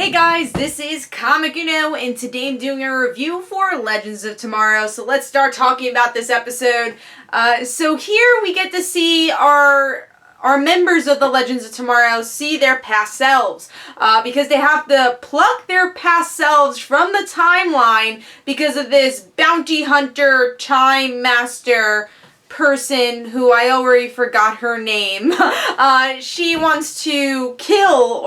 Hey guys, this is Comic Uno, and today I'm doing a review for Legends of Tomorrow. So let's start talking about this episode. So here we get to see our members of the Legends of Tomorrow see their past selves, because they have to pluck their past selves from the timeline because of this bounty hunter, time master person who I already forgot her name. She wants to kill,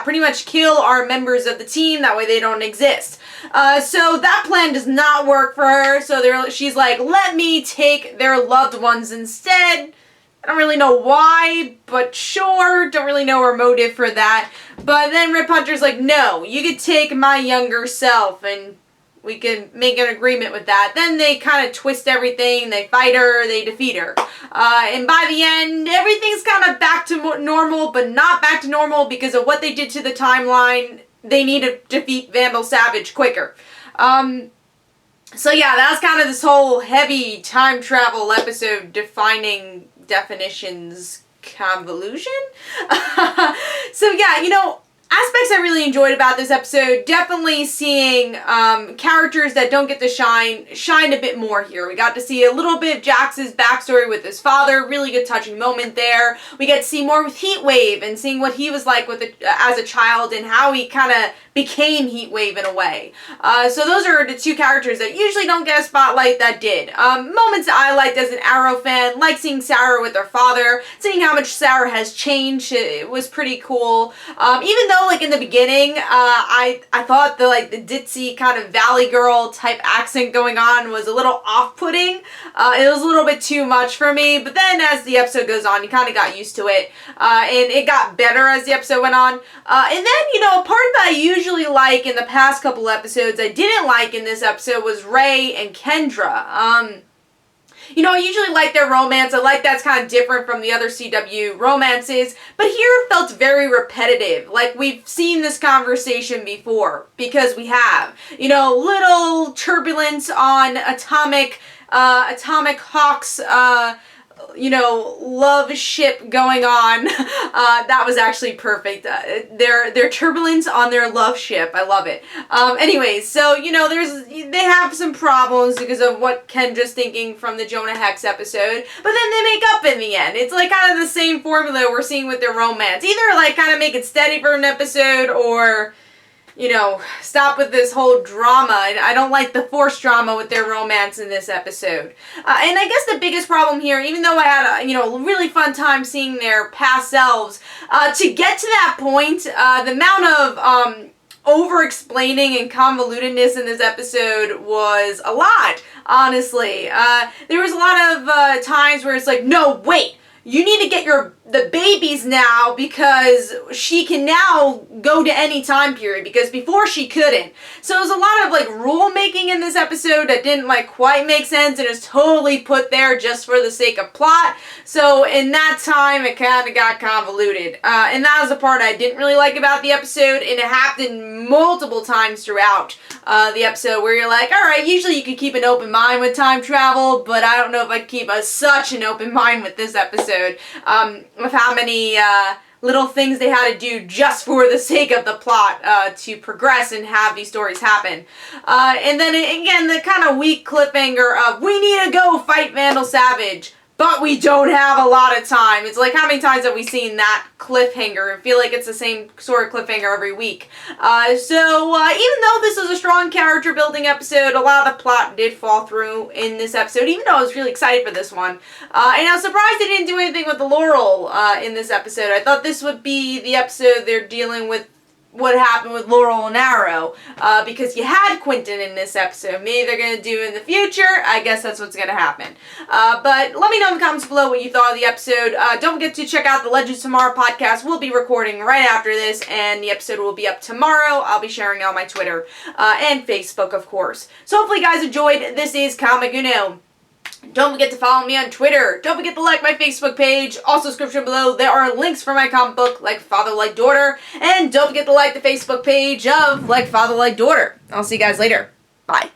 pretty much kill our members of the team, that way they don't exist. So that plan does not work for her, so she's like, let me take their loved ones instead. I don't really know why, but sure, don't really know her motive for that. But then Rip Hunter's like, no, you could take my younger self, and we can make an agreement with that. Then they kind of twist everything, they fight her, they defeat her. And by the end, everything's kind of back to normal, but not back to normal because of what they did to the timeline. They need to defeat Vandal Savage quicker. So yeah, that was kind of this whole heavy time travel episode defining definitions convolution. So yeah, aspects I really enjoyed about this episode, definitely seeing characters that don't get to shine a bit more here. We got to see a little bit of Jax's backstory with his father, really good touching moment there. We get to see more with Heatwave and seeing what he was like as a child and how he kind of became Heatwave in a way. So those are the two characters that usually don't get a spotlight that did. Moments that I liked as an Arrow fan, like seeing Sarah with her father, seeing how much Sarah has changed, it was pretty cool. Even though in the beginning, I thought the ditzy kind of Valley Girl type accent going on was a little off-putting. It was a little bit too much for me, but then as the episode goes on, you kind of got used to it, and it got better as the episode went on. And then, a part that I usually like in the past couple episodes, I didn't like in this episode was Ray and Kendra. I usually like their romance. I like that's kind of different from the other CW romances. But here it felt very repetitive. Like we've seen this conversation before. Because we have. Little turbulence on Atomic Hawk's, love ship going on. That was actually perfect. Their turbulence on their love ship. I love it. Anyways, so, they have some problems because of what Kendra's thinking from the Jonah Hex episode, but then they make up in the end. It's kind of the same formula we're seeing with their romance. Either kind of make it steady for an episode or stop with this whole drama. I don't like the forced drama with their romance in this episode. And I guess the biggest problem here, even though I had a really fun time seeing their past selves, to get to that point, the amount of over-explaining and convolutedness in this episode was a lot, honestly. There was a lot of times where it's like, no, wait! You need to get the babies now because she can now go to any time period because before she couldn't. So it was a lot of rule making in this episode that didn't quite make sense and is totally put there just for the sake of plot. So in that time it kind of got convoluted. And that was the part I didn't really like about the episode, and it happened multiple times throughout the episode where you're like, alright, usually you could keep an open mind with time travel, but I don't know if I could keep such an open mind with this episode. With how many little things they had to do just for the sake of the plot to progress and have these stories happen. And then again, the kind of weak cliffhanger of we need to go fight Vandal Savage, but we don't have a lot of time. It's how many times have we seen that cliffhanger? I feel like it's the same sort of cliffhanger every week. So even though this was a strong character building episode, a lot of the plot did fall through in this episode, even though I was really excited for this one. And I was surprised they didn't do anything with the Laurel in this episode. I thought this would be the episode they're dealing with what happened with Laurel and Arrow, because you had Quentin in this episode. Maybe they're going to do in the future. I guess that's what's going to happen. But let me know in the comments below what you thought of the episode. Don't forget to check out the Legends of Tomorrow podcast. We'll be recording right after this, and the episode will be up tomorrow. I'll be sharing it on my Twitter and Facebook, of course. So hopefully you guys enjoyed. This is Comic Uno. Don't forget to follow me on Twitter. Don't forget to like my Facebook page. Also, description below, there are links for my comic book, Like Father, Like Daughter. And don't forget to like the Facebook page of Like Father, Like Daughter. I'll see you guys later. Bye.